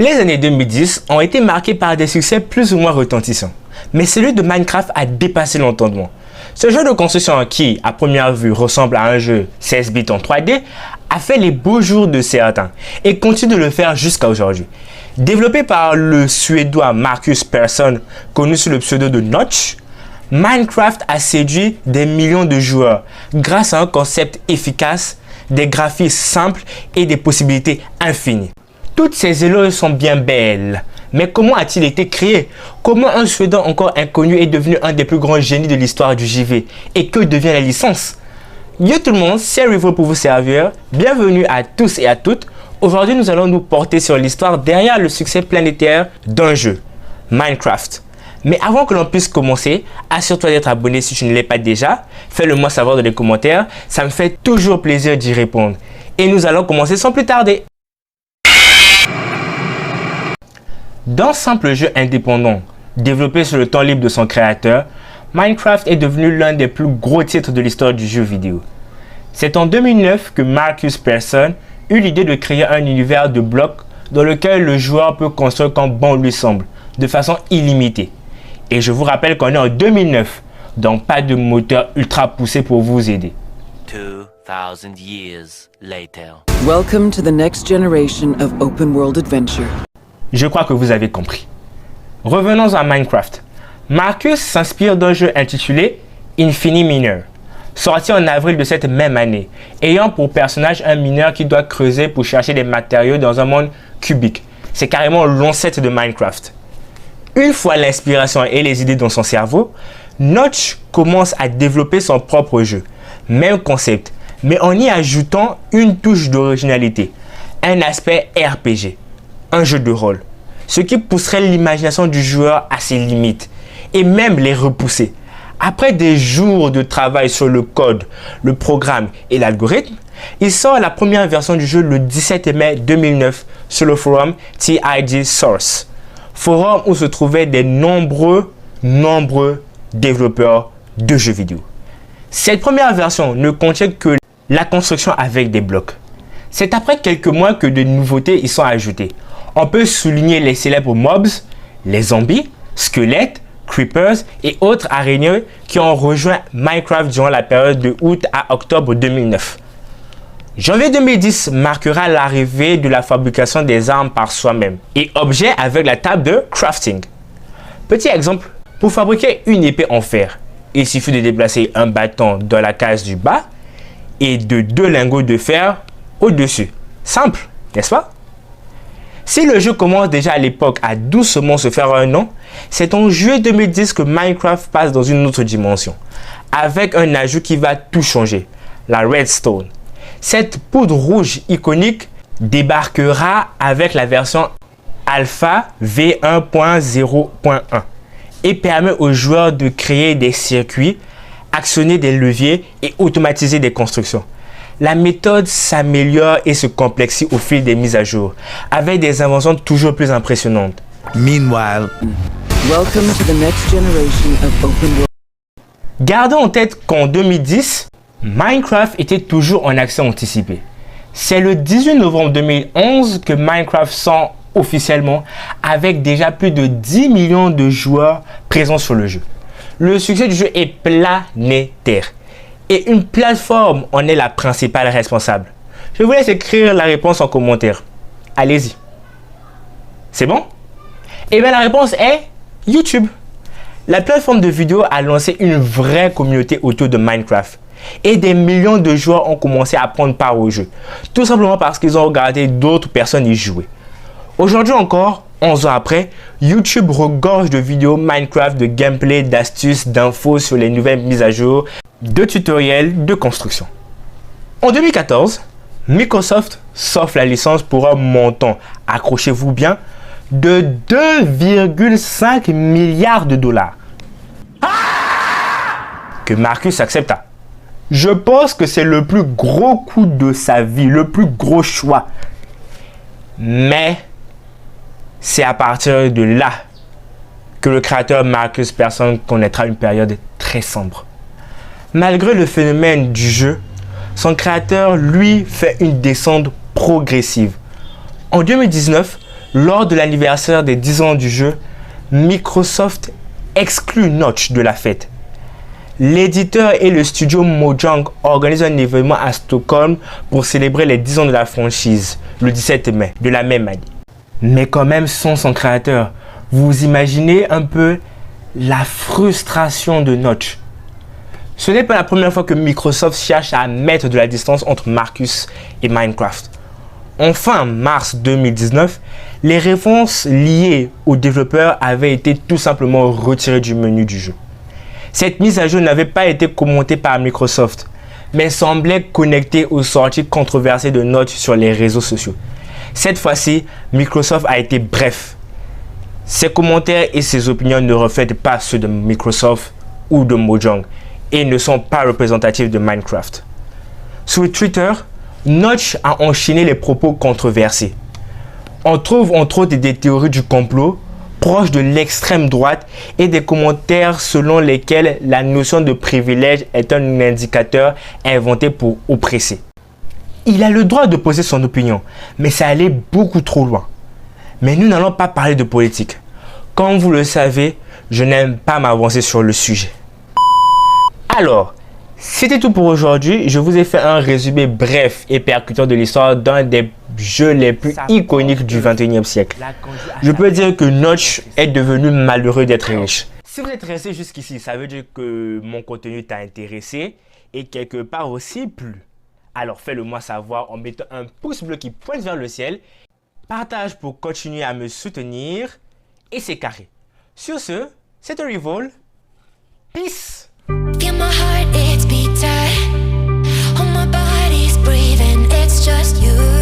Les années 2010 ont été marquées par des succès plus ou moins retentissants, mais celui de Minecraft a dépassé l'entendement. Ce jeu de construction qui, à première vue, ressemble à un jeu 16 bits en 3D, a fait les beaux jours de certains et continue de le faire jusqu'à aujourd'hui. Développé par le Suédois Marcus Persson, connu sous le pseudo de Notch, Minecraft a séduit des millions de joueurs grâce à un concept efficace, des graphismes simples et des possibilités infinies. Toutes ces éloges sont bien belles, mais comment a-t-il été créé? Comment un Suédois encore inconnu est devenu un des plus grands génies de l'histoire du JV? Et que devient la licence? Yo tout le monde, c'est Rivo pour vous servir. Bienvenue à tous et à toutes. Aujourd'hui, nous allons nous porter sur l'histoire derrière le succès planétaire d'un jeu, Minecraft. Mais avant que l'on puisse commencer, assure-toi d'être abonné si tu ne l'es pas déjà. Fais-le moi savoir dans les commentaires, ça me fait toujours plaisir d'y répondre. Et nous allons commencer sans plus tarder. D'un simple jeu indépendant, développé sur le temps libre de son créateur, Minecraft est devenu l'un des plus gros titres de l'histoire du jeu vidéo. C'est en 2009 que Marcus Persson eut l'idée de créer un univers de blocs dans lequel le joueur peut construire comme bon lui semble, de façon illimitée. Et je vous rappelle qu'on est en 2009, donc pas de moteur ultra poussé pour vous aider. 2000 years later. Welcome to the next generation of open world adventure. Je crois que vous avez compris. Revenons à Minecraft. Marcus s'inspire d'un jeu intitulé Infinity Miner, sorti en avril de cette même année, ayant pour personnage un mineur qui doit creuser pour chercher des matériaux dans un monde cubique. C'est carrément l'ancêtre de Minecraft. Une fois l'inspiration et les idées dans son cerveau, Notch commence à développer son propre jeu. Même concept, mais en y ajoutant une touche d'originalité, un aspect RPG, un jeu de rôle, ce qui pousserait l'imagination du joueur à ses limites et même les repousser. Après des jours de travail sur le code, le programme et l'algorithme, il sort la première version du jeu le 17 mai 2009 sur le forum TID Source, forum où se trouvaient des nombreux développeurs de jeux vidéo. Cette première version ne contient que la construction avec des blocs. C'est après quelques mois que de nouveautés y sont ajoutées. On peut souligner les célèbres mobs, les zombies, squelettes, creepers et autres araignées qui ont rejoint Minecraft durant la période de août à octobre 2009. Janvier 2010 marquera l'arrivée de la fabrication des armes par soi-même et objets avec la table de crafting. Petit exemple, pour fabriquer une épée en fer, il suffit de déplacer un bâton dans la case du bas et de 2 lingots de fer au-dessus. Simple, n'est-ce pas? Si le jeu commence déjà à l'époque à doucement se faire un nom, c'est en juillet 2010 que Minecraft passe dans une autre dimension, avec un ajout qui va tout changer, la redstone. Cette poudre rouge iconique débarquera avec la version Alpha V1.0.1 et permet aux joueurs de créer des circuits, actionner des leviers et automatiser des constructions. La méthode s'améliore et se complexifie au fil des mises à jour, avec des inventions toujours plus impressionnantes. Meanwhile, Welcome to the next generation of open world. Gardons en tête qu'en 2010, Minecraft était toujours en accès anticipé. C'est le 18 novembre 2011 que Minecraft sort officiellement avec déjà plus de 10 millions de joueurs présents sur le jeu. Le succès du jeu est planétaire. Et une plateforme en est la principale responsable. Je vous laisse écrire la réponse en commentaire. Allez-y. C'est bon? Eh bien la réponse est YouTube. La plateforme de vidéo a lancé une vraie communauté autour de Minecraft. Et des millions de joueurs ont commencé à prendre part au jeu. Tout simplement parce qu'ils ont regardé d'autres personnes y jouer. Aujourd'hui encore, 11 ans après, YouTube regorge de vidéos Minecraft, de gameplay, d'astuces, d'infos sur les nouvelles mises à jour, de tutoriels de construction. En 2014, Microsoft s'offre la licence pour un montant, accrochez-vous bien, de 2,5 milliards de dollars. Que Marcus accepta. Je pense que c'est le plus gros coup de sa vie, le plus gros choix. Mais c'est à partir de là que le créateur Marcus Persson connaîtra une période très sombre. Malgré le phénomène du jeu, son créateur, lui, fait une descente progressive. En 2019, Lors de l'anniversaire des 10 ans du jeu, Microsoft exclut Notch de la fête. L'éditeur et le studio Mojang organisent un événement à Stockholm pour célébrer les 10 ans de la franchise, le 17 mai de la même année. Mais quand même sans son créateur. Vous imaginez un peu la frustration de Notch. Ce n'est pas la première fois que Microsoft cherche à mettre de la distance entre Marcus et Minecraft. En fin mars 2019, les références liées aux développeurs avaient été tout simplement retirées du menu du jeu. Cette mise à jour n'avait pas été commentée par Microsoft, mais semblait connectée aux sorties controversées de Notch sur les réseaux sociaux. Cette fois-ci, Microsoft a été bref. Ses commentaires et ses opinions ne reflètent pas ceux de Microsoft ou de Mojang et ne sont pas représentatifs de Minecraft. Sur Twitter, Notch a enchaîné les propos controversés. On trouve entre autres des théories du complot proches de l'extrême droite et des commentaires selon lesquels la notion de privilège est un indicateur inventé pour oppresser. Il a le droit de poser son opinion, mais ça allait beaucoup trop loin. Mais nous n'allons pas parler de politique. Comme vous le savez, je n'aime pas m'avancer sur le sujet. Alors, c'était tout pour aujourd'hui. Je vous ai fait un résumé bref et percutant de l'histoire d'un des jeux les plus iconiques du 21e siècle. Je peux dire que Notch est devenu malheureux d'être riche. Si vous êtes resté jusqu'ici, ça veut dire que mon contenu t'a intéressé et quelque part aussi plu. Alors fais-le moi savoir en mettant un pouce bleu qui pointe vers le ciel. Partage pour continuer à me soutenir. Et c'est carré. Sur ce, c'était Revol. Peace! Feel my heart, it's beat tight. Oh, my body's breathing, it's just you.